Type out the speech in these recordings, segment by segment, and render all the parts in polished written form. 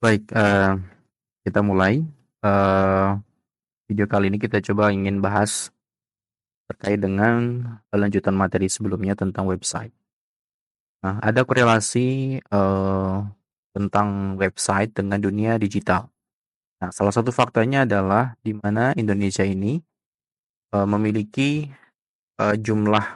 Baik, kita mulai. Eee, Video kali ini kita coba ingin bahas terkait dengan lanjutan materi sebelumnya tentang website. Nah, ada korelasi, tentang website dengan dunia digital. Nah, salah satu faktanya adalah di mana Indonesia ini, memiliki, jumlah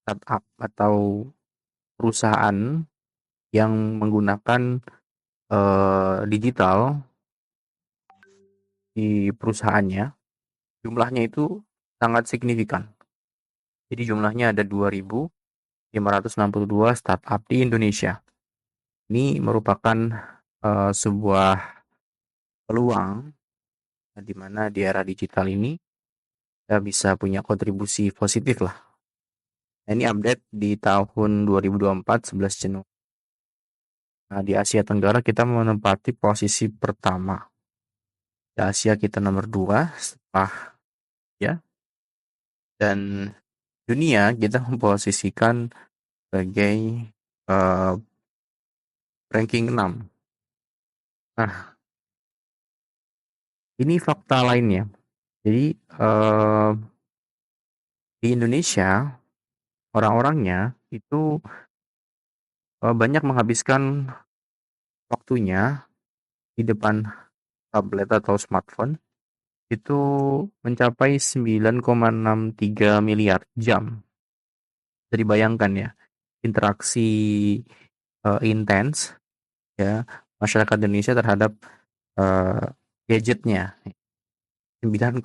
startup atau perusahaan yang menggunakan, digital di perusahaannya, jumlahnya itu sangat signifikan. Jadi jumlahnya ada 2.562 startup di Indonesia. Ini merupakan sebuah peluang di mana di era digital ini kita bisa punya kontribusi positif lah. Nah, ini update di tahun 2024, 11 Januari. Nah, di Asia Tenggara kita menempati posisi pertama. Di Asia kita nomor 2 setelah ya, dan dunia kita memposisikan sebagai eh, ranking 6. Nah, ini fakta lainnya. Jadi di Indonesia orang-orangnya itu banyak menghabiskan waktunya di depan tablet atau smartphone itu mencapai 9,63 miliar jam. Jadi bayangkan ya, interaksi intens ya masyarakat Indonesia terhadap eh, gadgetnya 9,63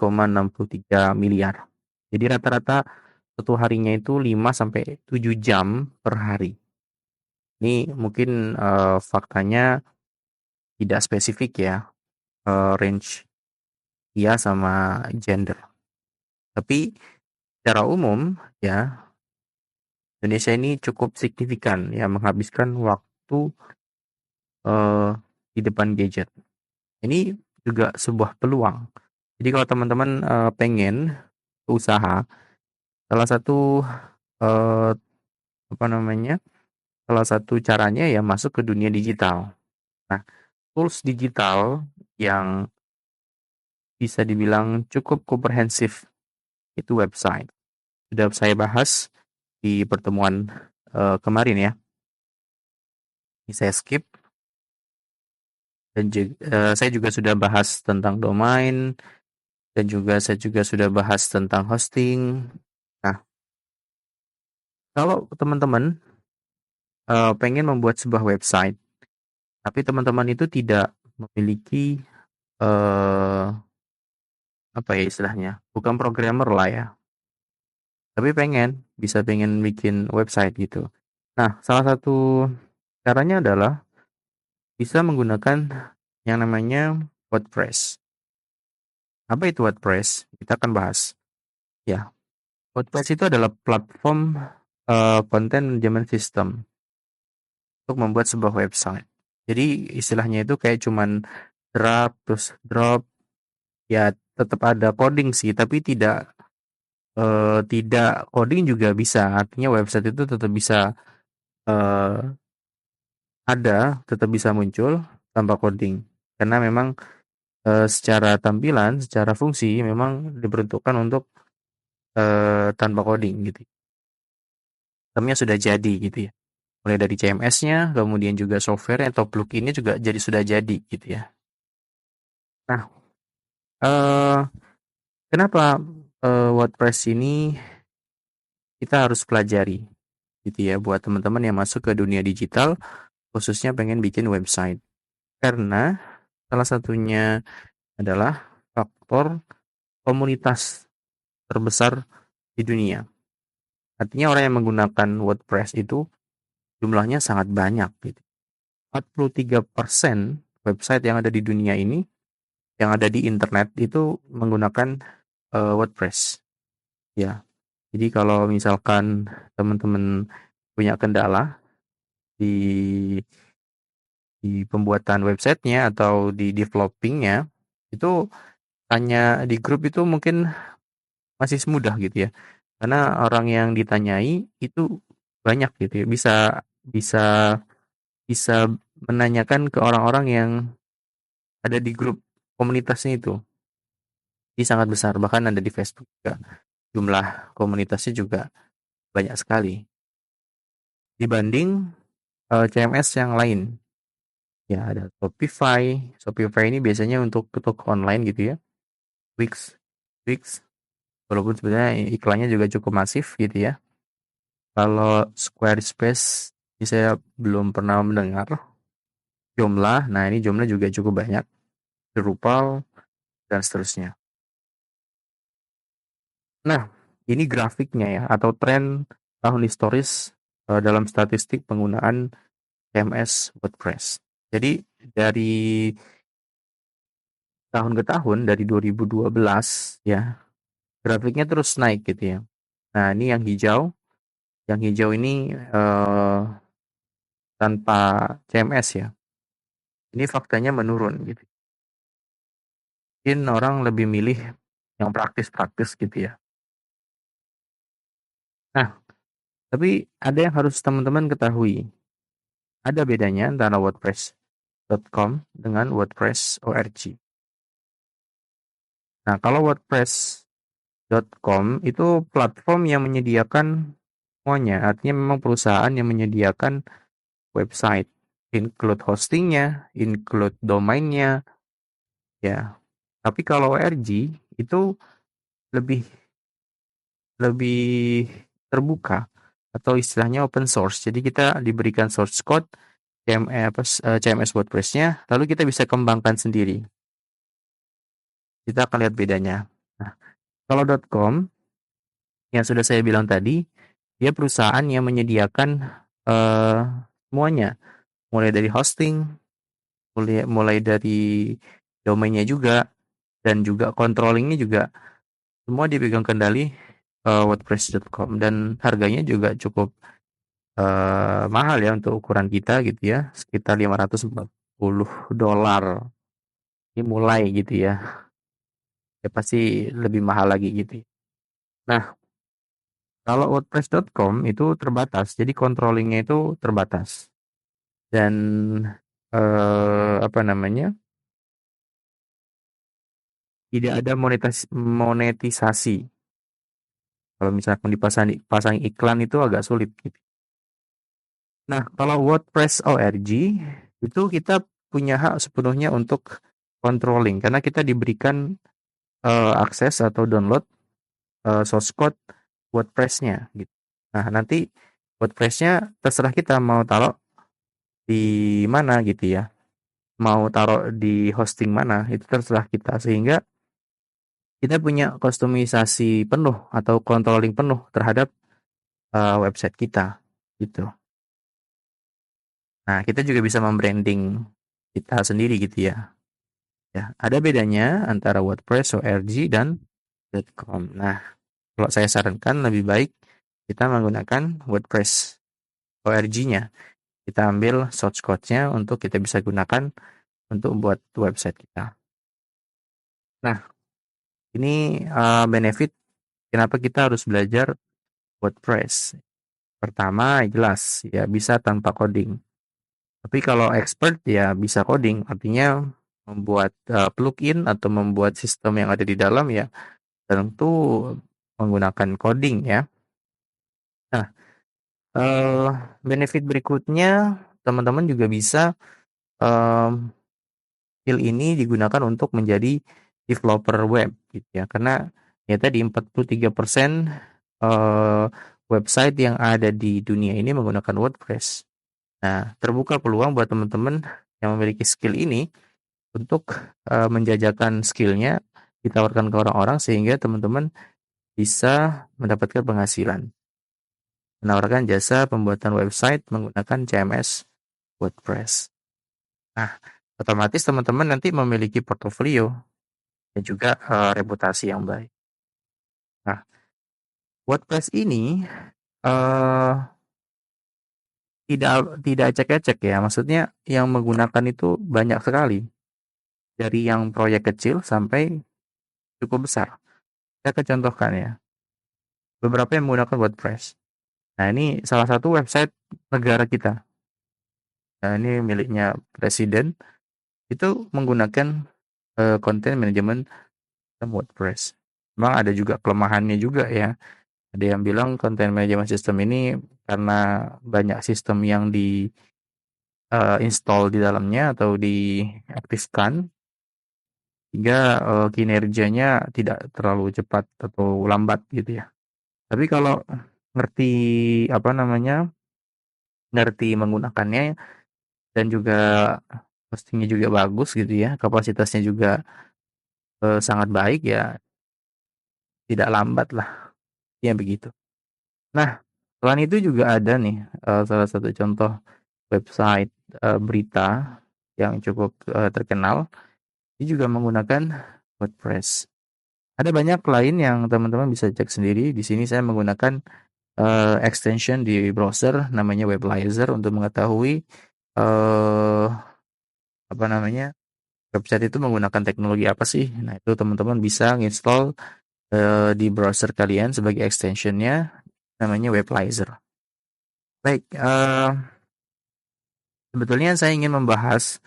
miliar. Jadi rata-rata satu harinya itu 5 sampai 7 jam per hari. Ini mungkin faktanya tidak spesifik ya, range dia sama gender. Tapi secara umum ya, Indonesia ini cukup signifikan ya menghabiskan waktu eh, di depan gadget. Ini juga sebuah peluang. Jadi kalau teman-teman pengen usaha, salah satu eh, apa namanya? Salah satu caranya ya masuk ke dunia digital. Nah, tools digital yang bisa dibilang cukup komprehensif itu website. Sudah saya bahas di pertemuan kemarin ya. Ini saya skip dan saya juga sudah bahas tentang domain dan juga saya juga sudah bahas tentang hosting. Nah, kalau teman-teman pengen membuat sebuah website, tapi teman-teman itu tidak memiliki eh, apa ya istilahnya, bukan programmer lah ya, tapi pengen bikin website gitu. Nah, salah satu caranya adalah bisa menggunakan yang namanya WordPress. Apa itu WordPress? Kita akan bahas. Ya, WordPress itu adalah platform content management system untuk membuat sebuah website. Jadi istilahnya itu kayak cuman drop, ya tetap ada coding sih, tapi tidak coding juga bisa. Artinya website itu tetap bisa eh, tetap bisa muncul tanpa coding. Karena memang secara tampilan, secara fungsi memang diperuntukkan untuk tanpa coding gitu. Sistemnya sudah jadi gitu ya. Mulai dari CMS-nya, kemudian juga software atau plugin-nya juga sudah jadi gitu ya. Nah, eh kenapa WordPress ini kita harus pelajari gitu ya buat teman-teman yang masuk ke dunia digital khususnya pengen bikin website. Karena salah satunya adalah faktor komunitas terbesar di dunia. Artinya orang yang menggunakan WordPress itu jumlahnya sangat banyak gitu. 43% website yang ada di dunia ini, yang ada di internet itu menggunakan WordPress. Ya. Jadi kalau misalkan teman-teman punya kendala di pembuatan websitenya atau di developingnya, itu tanya di grup itu mungkin masih semudah gitu ya. Karena orang yang ditanyai itu banyak gitu ya. Bisa bisa bisa menanyakan ke orang-orang yang ada di grup komunitasnya itu. Ini sangat besar, bahkan ada di Facebook juga. Jumlah komunitasnya juga banyak sekali dibanding CMS yang lain. Ya, ada Shopify. Shopify ini biasanya untuk toko online gitu ya. Wix, Wix, walaupun sebenarnya iklannya juga cukup masif gitu ya. Kalau Squarespace, ini saya belum pernah mendengar. Joomla, nah ini Joomla juga cukup banyak. Drupal, dan seterusnya. Nah, ini grafiknya ya, atau tren tahun historis dalam statistik penggunaan CMS WordPress. Jadi dari tahun ke tahun, dari 2012 ya, grafiknya terus naik gitu ya. Nah, ini yang hijau ini tanpa CMS ya. Ini faktanya menurun gitu. Mungkin orang lebih milih yang praktis-praktis gitu ya. Nah, tapi ada yang harus teman-teman ketahui. Ada bedanya antara WordPress.com dengan WordPress ORG. Nah, kalau WordPress.com itu platform yang menyediakan semuanya. Artinya memang perusahaan yang menyediakan website, include hostingnya, include domainnya, ya. Tapi kalau ORG itu lebih lebih terbuka atau istilahnya open source. Jadi kita diberikan source code CMS WordPress-nya, lalu kita bisa kembangkan sendiri. Kita akan lihat bedanya. Nah, kalau .com yang sudah saya bilang tadi, dia perusahaan yang menyediakan eh, semuanya, mulai dari hosting, mulai dari domainnya juga, dan juga controllingnya juga semua dipegang kendali WordPress.com, dan harganya juga cukup mahal ya untuk ukuran kita gitu ya, sekitar $540. Ini mulai gitu ya. Ya pasti lebih mahal lagi gitu. Nah, kalau WordPress.com itu terbatas, jadi controllingnya itu terbatas. Dan apa namanya? Tidak ada monetisasi. Kalau misalkan pasang iklan itu agak sulit gitu. Nah, kalau WordPress ORG itu kita punya hak sepenuhnya untuk controlling karena kita diberikan akses atau download source code WordPress-nya gitu. Nah, nanti WordPress-nya terserah kita mau taruh di mana gitu ya. Mau taruh di hosting mana itu terserah kita, sehingga kita punya kustomisasi penuh atau controlling penuh terhadap website kita gitu. Nah, kita juga bisa membranding kita sendiri gitu ya. Ya, ada bedanya antara WordPress ORG dan .com. Nah, kalau saya sarankan lebih baik kita menggunakan WordPress ORG-nya. Kita ambil source code-nya untuk kita bisa gunakan untuk buat website kita. Nah, ini benefit kenapa kita harus belajar WordPress. Pertama, jelas ya bisa tanpa coding. Tapi kalau expert ya bisa coding, artinya membuat plugin atau membuat sistem yang ada di dalam ya tentu menggunakan coding ya. Nah, eh, benefit berikutnya teman-teman juga bisa skill ini digunakan untuk menjadi developer web gitu ya. Karena ya tadi 43% website yang ada di dunia ini menggunakan WordPress. Nah, terbuka peluang buat teman-teman yang memiliki skill ini untuk menjajakan skillnya, ditawarkan ke orang-orang sehingga teman-teman bisa mendapatkan penghasilan. Menawarkan jasa pembuatan website menggunakan CMS WordPress. Nah, otomatis teman-teman nanti memiliki portofolio dan juga reputasi yang baik. Nah, WordPress ini uh, tidak acak-acak ya. Maksudnya yang menggunakan itu banyak sekali. Dari yang proyek kecil sampai cukup besar. Saya akan contohkan ya. Beberapa yang menggunakan WordPress. Nah, ini salah satu website negara kita. ini miliknya presiden, itu menggunakan, konten manajemen sistem WordPress. Memang ada juga kelemahannya juga ya. Ada yang bilang konten manajemen sistem ini karena banyak sistem yang di install di dalamnya atau diaktifkan, hingga kinerjanya tidak terlalu cepat atau lambat gitu ya. Tapi kalau ngerti apa namanya, ngerti menggunakannya dan juga hosting juga bagus gitu ya, kapasitasnya juga sangat baik ya, tidak lambat lah, ya begitu. Nah, selain itu juga ada nih salah satu contoh website berita yang cukup terkenal, ini juga menggunakan WordPress. Ada banyak lain yang teman-teman bisa cek sendiri. Di sini saya menggunakan extension di browser namanya Weblazer untuk mengetahui eh apa namanya, website itu menggunakan teknologi apa sih. Nah, itu teman-teman bisa nginstall di browser kalian sebagai extensionnya namanya Weblazer. Baik, sebetulnya saya ingin membahas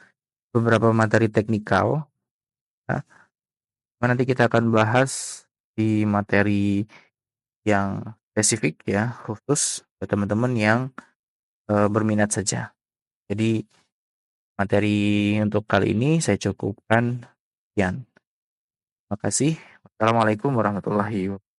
beberapa materi teknikal, ya. Nanti kita akan bahas di materi yang spesifik ya, khusus buat teman-teman yang berminat saja. Jadi materi untuk kali ini saya cukupkan sekian. Terima kasih. Wassalamualaikum warahmatullahi wabarakatuh.